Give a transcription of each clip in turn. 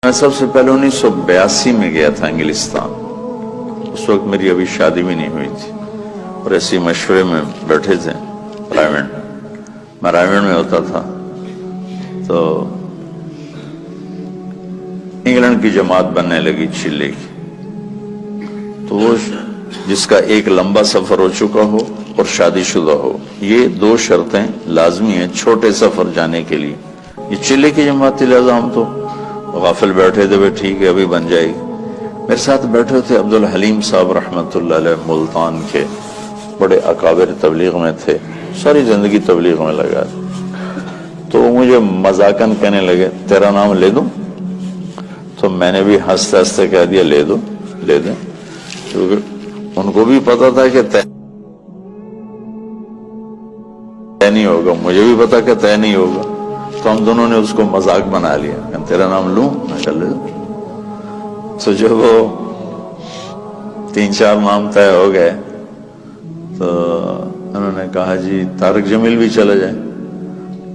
میں سب سے پہلے 1982 میں گیا تھا انگلستان. اس وقت میری ابھی شادی بھی نہیں ہوئی تھی اور ایسی مشورے میں بیٹھے تھے. میں رائمنڈ میں ہوتا تھا تو انگلینڈ کی جماعت بننے لگی چلے کی. تو وہ جس کا ایک لمبا سفر ہو چکا ہو اور شادی شدہ ہو، یہ دو شرطیں لازمی ہیں چھوٹے سفر جانے کے لیے. یہ چلے کی جماعت تھی، لہذا ہم تو غافل بیٹھے تھے، ٹھیک ہے ابھی بن جائے گی. میرے ساتھ بیٹھے تھے عبدالحلیم صاحب رحمۃ اللہ علیہ، ملتان کے بڑے اکابر تبلیغ میں تھے، ساری زندگی تبلیغ میں لگا. تو مجھے مذاقاً کہنے لگے تیرا نام لے دوں؟ تو میں نے بھی ہنستے ہنستے کہہ دیا لے دو، لے دیں، کیونکہ ان کو بھی پتا تھا کہ طے نہیں ہوگا، مجھے بھی پتا کہ طے نہیں ہوگا. تو ہم دونوں نے اس کو مذاق بنا لیا کہ تیرا نام لوں؟ میں کہہ لے. تو جب وہ 3-4 نام طے ہو گئے تو انہوں نے کہا جی طارق جمیل بھی چلے جائیں.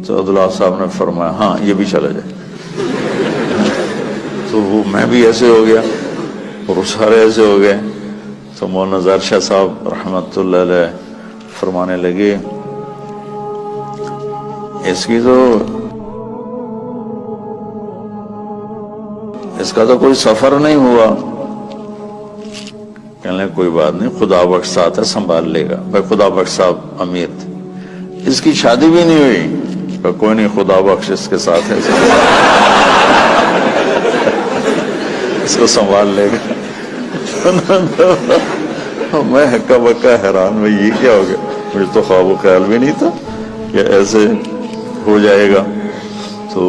تو عبداللہ صاحب نے فرمایا ہاں یہ بھی چلا جائے. تو وہ میں بھی ایسے ہو گیا اور وہ سارے ایسے ہو گئے. تو مولانا ظاہر شاہ صاحب رحمۃ اللہ علیہ فرمانے لگے اس کا تو کوئی سفر نہیں ہوا. کہنے لگے کوئی بات نہیں، خدا بخش ساتھ ہے، سنبھال لے گا. بھائی خدا بخش صاحب امیر تھے، اس کی شادی بھی نہیں ہوئی. کوئی نہیں، خدا بخش اس کے ساتھ ہے، اس کو سنبھال لے گا. میں ہکا بکا حیران، میں یہ کیا ہو گیا؟ مجھے تو خواب و خیال بھی نہیں تھا کہ ایسے ہو جائے گا. تو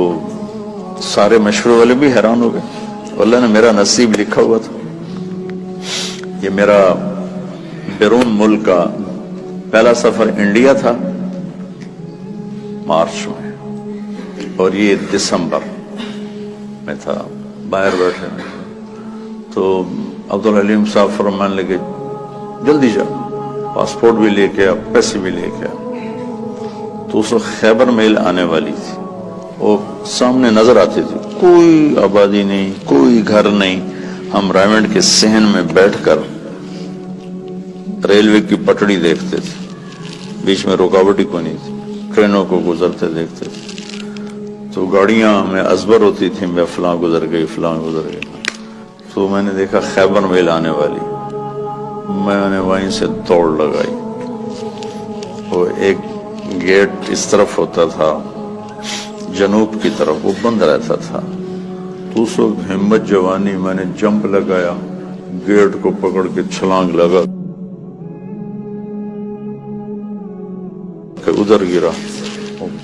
سارے مشورے والے بھی حیران ہو گئے. اللہ نے میرا نصیب لکھا ہوا تھا. یہ میرا بیرون ملک کا پہلا سفر انڈیا تھا مارچ میں، اور یہ دسمبر میں تھا. باہر بیٹھے میں تو عبدالحلیم صاحب فرمانے لگے جلدی جا، پاسپورٹ بھی لے کے آ، پیسے بھی لے کے آ. تو اس وقت خیبر میل آنے والی تھی، وہ سامنے نظر آتی تھی، کوئی آبادی نہیں، کوئی گھر نہیں. ہم رائمنڈ کے صحن میں بیٹھ کر ریلوے کی پٹڑی دیکھتے تھے، بیچ میں رکاوٹ ہی کوئی نہیں تھی، ٹرینوں کو گزرتے دیکھتے تھے. تو گاڑیاں ہمیں ازبر ہوتی تھیں، میں فلاں گزر گئی، فلاں گزر گئی. تو میں نے دیکھا خیبر میل آنے والی، میں نے وہیں سے دوڑ لگائی. وہ ایک گیٹ اس طرف ہوتا تھا جنوب کی طرف، وہ بند رہتا تھا. تو اس وقت ہمت جوانی میں نے جمپ لگایا، گیٹ کو پکڑ کے چھلانگ لگا کہ ادھر گرا،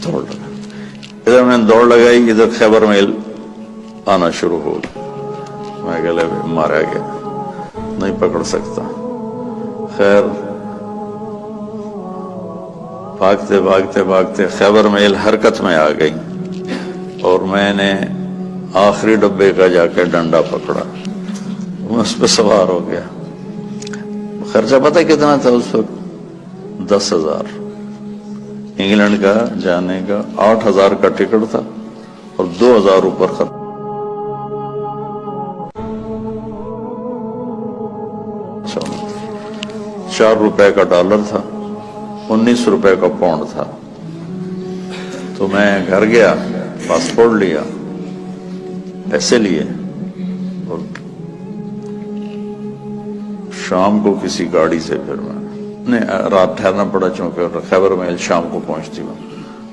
دوڑ لگا. ادھر میں نے دوڑ لگائی، ادھر خیبر میل آنا شروع ہو گیا. میں کہ مارا گیا، نہیں پکڑ سکتا. خیر بھاگتے بھاگتے بھاگتے خیبر میل حرکت میں آ گئی، اور میں نے آخری ڈبے کا جا کے ڈنڈا پکڑا، میں اس پہ سوار ہو گیا. خرچہ پتہ کتنا تھا اس وقت؟ 10,000. انگلینڈ کا جانے کا 8,000 کا ٹکٹ تھا اور 2,000 اوپر خرچ. 4 روپے کا ڈالر تھا، 19 روپے کا پاؤنڈ تھا. تو میں گھر گیا، پاسپورٹ لیا، پیسے لیے، اور شام کو کسی گاڑی سے پھر میں رات ٹھہرنا پڑا، چونکہ خیبر میل شام کو پہنچتی ہوں.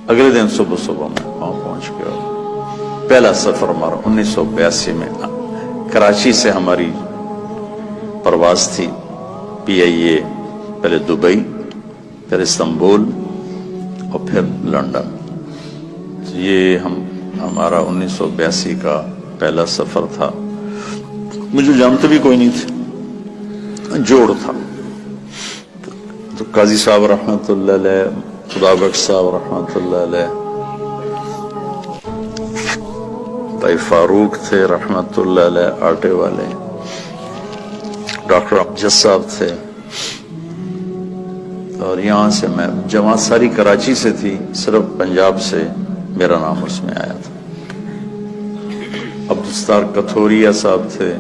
اگلے دن صبح میں وہاں پہنچ گیا. پہلا سفر ہمارا 1982 میں کراچی سے ہماری پرواز تھی PIA، پہلے دبئی، پھر استنبول اور پھر لندن. یہ ہمارا 1982 کا پہلا سفر تھا. مجھے جانتے بھی کوئی نہیں تھے، جوڑ تھا. تو قاضی صاحب رحمۃ اللہ علیہ، خدا بخش صاحب رحمۃ اللہ علیہ، بھائی فاروق تھے رحمۃ اللہ علیہ آٹے والے، ڈاکٹر امجد صاحب تھے، اور یہاں سے میں جماعت ساری کراچی سے تھی، صرف پنجاب سے میرا نام اس میں آیا تھا. دستار کتھوریا صاحب تھے،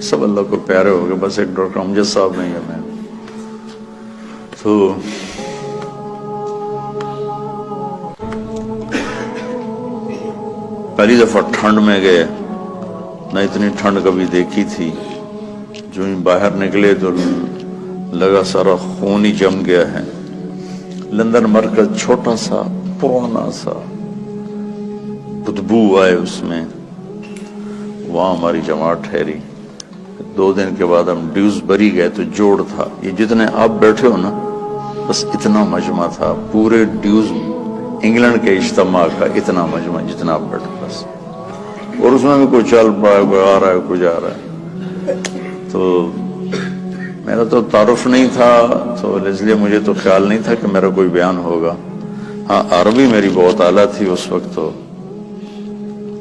سب اللہ کو پیارے ہو گئے، بس ایک ڈاکٹر امجد صاحب نہیں ہے میں. تو پہلی دفعہ ٹھنڈ میں گئے، نہ اتنی ٹھنڈ کبھی دیکھی تھی. جو ہی باہر نکلے تو لگا سارا خون ہی جم گیا ہے. لندن مرکز چھوٹا سا پرانا سا، بدبو آئے اس میں. وہاں ہماری جماعت ٹھہری. 2 دن کے بعد ہم ڈیوزبری گئے تو جوڑ تھا، یہ جتنے آپ بیٹھے ہو نا بس اتنا مجمع تھا، پورے ڈیوز انگلینڈ کے اجتماع کا اتنا مجمع جتنا آپ بیٹھے بس. اور اس میں بھی کوئی چل پڑا ہے، کوئی آ رہا ہے، کوئی جا رہا ہے. تو میرا تو تعارف نہیں تھا، تو اس لیے مجھے تو خیال نہیں تھا کہ میرا کوئی بیان ہوگا. ہاں عربی میری بہت اعلیٰ تھی اس وقت، تو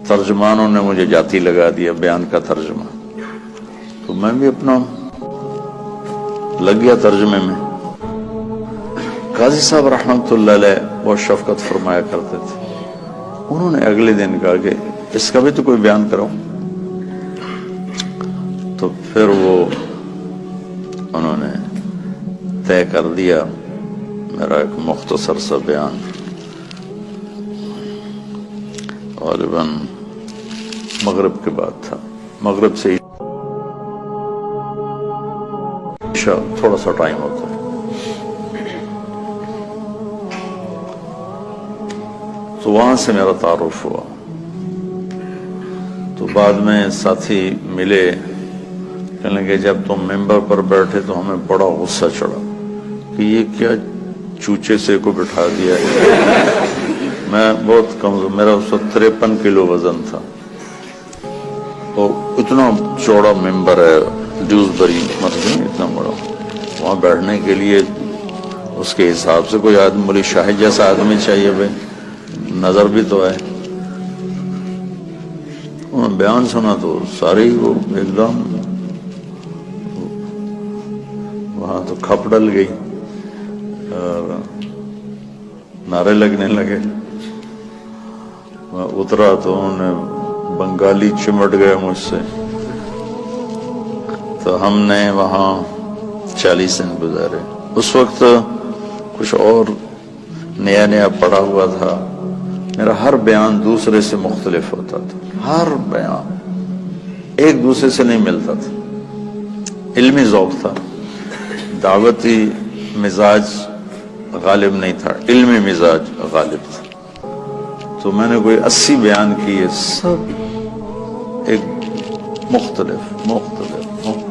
ترجمانوں نے مجھے جاتی لگا دیا بیان کا ترجمہ. تو میں بھی اپنا لگ گیا ترجمے میں. قاضی صاحب رحمۃ اللہ علیہ بہت شفقت فرمایا کرتے تھے. انہوں نے اگلے دن کہا کہ اس کا بھی تو کوئی بیان کرو. تو پھر وہ انہوں نے طے کر دیا میرا ایک مختصر سا بیان. غالباً مغرب کے بعد تھا، مغرب سے عشاء تھوڑا سا ٹائم ہوتا ہے. تو وہاں سے میرا تعارف ہوا. تو بعد میں ساتھی ملے، کہنے لگے جب تم ممبر پر بیٹھے تو ہمیں بڑا غصہ چڑھا کہ یہ کیا چوچے سے کو بٹھا دیا ہے. میں بہت کمزور، میرا اس وقت 53 کلو وزن تھا، اور اتنا چوڑا ممبر ہے ڈیوزبری مسجد، اتنا بڑا. وہاں بیٹھنے کے لیے اس کے حساب سے کوئی آدمی، مولی شاہد جیسا آدمی چاہیے بھائی، نظر بھی تو ہے. انہوں نے بیان سنا تو سارے ہی وہ ایک دم وہاں تو کھپ ڈل گئی اور نعرے لگنے لگے. میں اترا تو انہوں نے بنگالی چمٹ گئے مجھ سے. تو ہم نے وہاں 40 دن گزارے. اس وقت کچھ اور نیا نیا پڑا ہوا تھا. میرا ہر بیان دوسرے سے مختلف ہوتا تھا، ہر بیان ایک دوسرے سے نہیں ملتا تھا. علمی ذوق تھا، دعوتی مزاج غالب نہیں تھا، علمی مزاج غالب تھا. تو میں نے کوئی 80 بیان کیے، سب ایک مختلف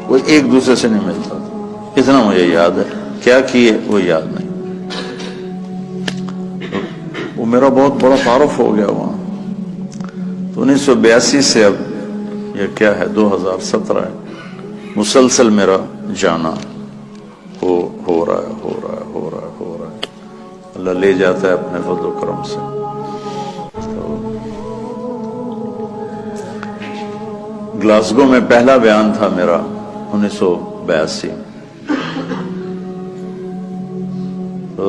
وہ ایک دوسرے سے نہیں ملتا تھا. اتنا مجھے یاد ہے، کیا کیے وہ یاد نہیں. وہ میرا بہت بڑا تعارف ہو گیا وہاں. تو 1982 سے اب یہ کیا ہے 2017 ہے، مسلسل میرا جانا ہو رہا ہے. اللہ لے جاتا ہے اپنے فضل و کرم سے. گلاسگو میں پہلا بیان تھا میرا 1982. تو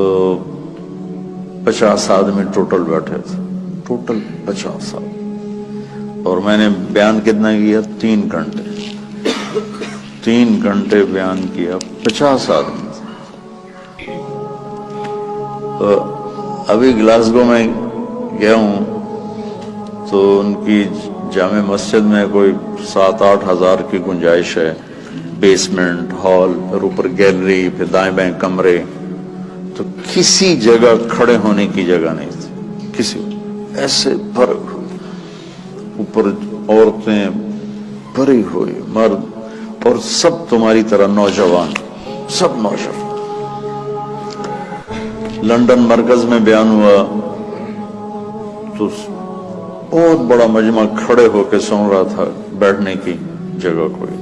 50 آدمی ٹوٹل بیٹھے تھے، ٹوٹل 50 آدمی. اور میں نے بیان کتنا کیا؟ 3 گھنٹے. 3 گھنٹے بیان کیا، 50 آدمی. تو ابھی گلاسگو میں گیا ہوں تو ان کی جامع مسجد میں کوئی 7-8 ہزار کی گنجائش ہے. بیسمنٹ، ہال، پھر اوپر گیلری، پھر دائیں بائیں کمرے. تو کسی جگہ کھڑے ہونے کی جگہ نہیں تھی، کسی ایسے بھرے ہوئے. اوپر عورتیں بھری ہوئی، مرد، اور سب تمہاری طرح نوجوان، سب نوجوان. لندن مرکز میں بیان ہوا تو بہت بڑا مجمع کھڑے ہو کے سن رہا تھا، بیٹھنے کی جگہ کوئی.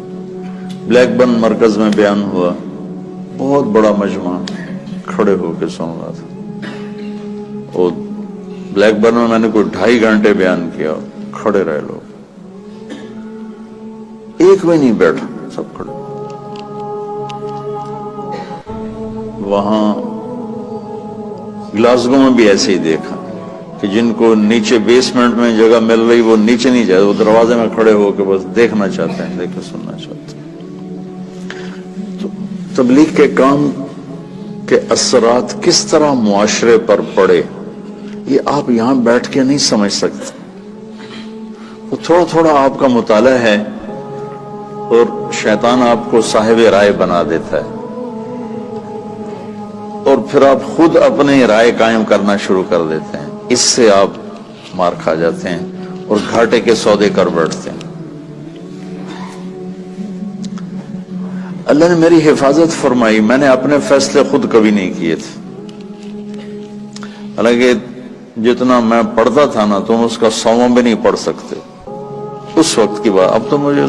بلیک برن مرکز میں بیان ہوا، بہت بڑا مجمع کھڑے ہو کے سن رہا تھا. اور بلیک برن میں میں نے کوئی 2.5 گھنٹے بیان کیا، کھڑے رہے لوگ، ایک بھی نہیں بیٹھا، سب کھڑے. وہاں گلاسگو میں بھی ایسے ہی دیکھا. کہ جن کو نیچے بیسمنٹ میں جگہ مل رہی وہ نیچے نہیں جائے، وہ دروازے میں کھڑے ہو کے بس دیکھنا چاہتے ہیں، دیکھ کے سننا چاہتے ہیں۔ تو تبلیغ کے کام کے اثرات کس طرح معاشرے پر پڑے، یہ آپ یہاں بیٹھ کے نہیں سمجھ سکتے۔ وہ تھوڑا تھوڑا آپ کا مطالعہ ہے اور شیطان آپ کو صاحب رائے بنا دیتا ہے، اور پھر آپ خود اپنی رائے قائم کرنا شروع کر دیتے ہیں۔ اس سے آپ مار کھا جاتے ہیں اور گھاٹے کے سودے کر بیٹھتے ہیں۔ اللہ نے میری حفاظت فرمائی، میں نے اپنے فیصلے خود کبھی نہیں کیے تھے، حالانکہ جتنا میں پڑھتا تھا نا تم اس کا 100واں بھی نہیں پڑھ سکتے اس وقت کی بات۔ اب تو مجھے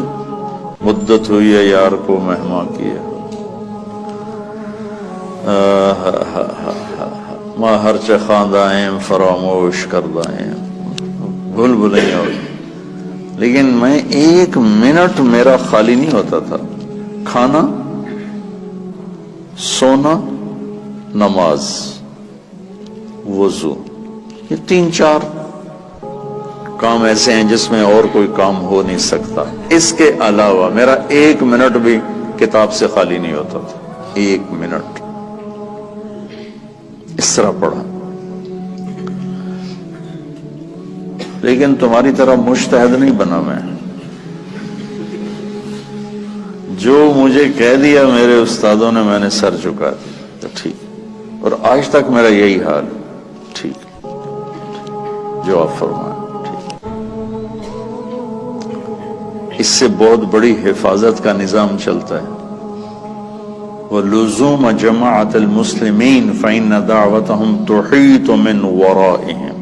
مدت ہوئی ہے یار کو مہمان کیا، ماں ہر خاندائیں فراموش کردائیں بھول بھلیں ہوئی، لیکن میں ایک منٹ میرا خالی نہیں ہوتا تھا۔ کھانا، سونا، نماز، وضو، یہ 3-4 کام ایسے ہیں جس میں اور کوئی کام ہو نہیں سکتا۔ اس کے علاوہ میرا ایک منٹ بھی کتاب سے خالی نہیں ہوتا تھا، ایک منٹ اس طرح پڑھا۔ لیکن تمہاری طرح مجتہد نہیں بنا میں، جو مجھے کہہ دیا میرے استادوں نے میں نے سر جھکا دیا، تو ٹھیک، اور آج تک میرا یہی حال، ٹھیک جو آپ فرمائیں ٹھیک۔ اس سے بہت بڑی حفاظت کا نظام چلتا ہے۔ وَلُزُومَ جَمَاعَةِ الْمُسْلِمِينَ فَإِنَّ دَعْوَتَهُمْ تُحِيطُ مِنْ وَرَائِهِمْ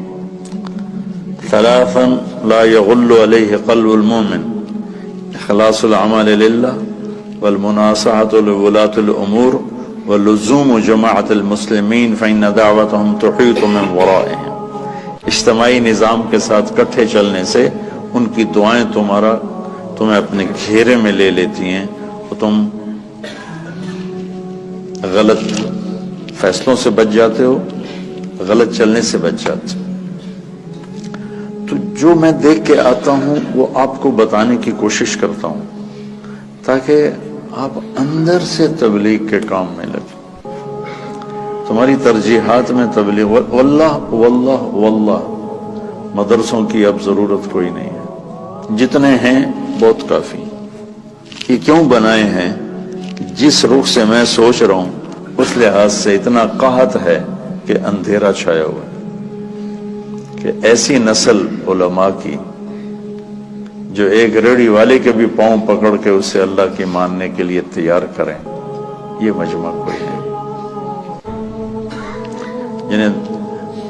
ثَلَاثًا لَا يَغُلُّ عَلَيْهِ قَلْبُ الْمُؤْمِنِ إِخْلَاصُ الْعَمَلِ لِلَّهِ وَالْمُنَاصَحَةُ لِوُلَاةِ الْأُمُورِ وَلُزُومُ جَمَاعَةِ الْمُسْلِمِينَ فَإِنَّ دَعْوَتَهُمْ تُحِيطُ مِنْ وَرَائِهِمْ۔ اجتماعی نظام کے ساتھ کٹھے چلنے سے ان کی دعائیں تمہیں اپنے گھیرے میں لے لیتی ہیں، اور تم غلط فیصلوں سے بچ جاتے ہو، غلط چلنے سے بچ جاتے ہو۔ تو جو میں دیکھ کے آتا ہوں وہ آپ کو بتانے کی کوشش کرتا ہوں تاکہ آپ اندر سے تبلیغ کے کام میں لگیں۔ تمہاری ترجیحات میں تبلیغ، واللہ واللہ واللہ مدرسوں کی اب ضرورت کوئی نہیں ہے، جتنے ہیں بہت کافی۔ یہ کیوں بنائے ہیں؟ جس رخ سے میں سوچ رہا ہوں اس لحاظ سے اتنا قحط ہے کہ اندھیرا چھایا ہوا ہے، کہ ایسی نسل علماء کی جو ایک ریڑھی والے کے بھی پاؤں پکڑ کے اسے اللہ کی ماننے کے لیے تیار کریں، یہ مجمع کوئی نہیں۔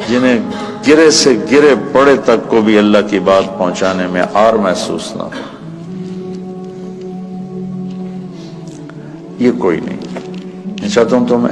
جنہیں گرے سے گرے پڑے تک کو بھی اللہ کی بات پہنچانے میں آر محسوس نہ ہو، یہ کوئی نہیں۔ میں چاہتا ہوں تم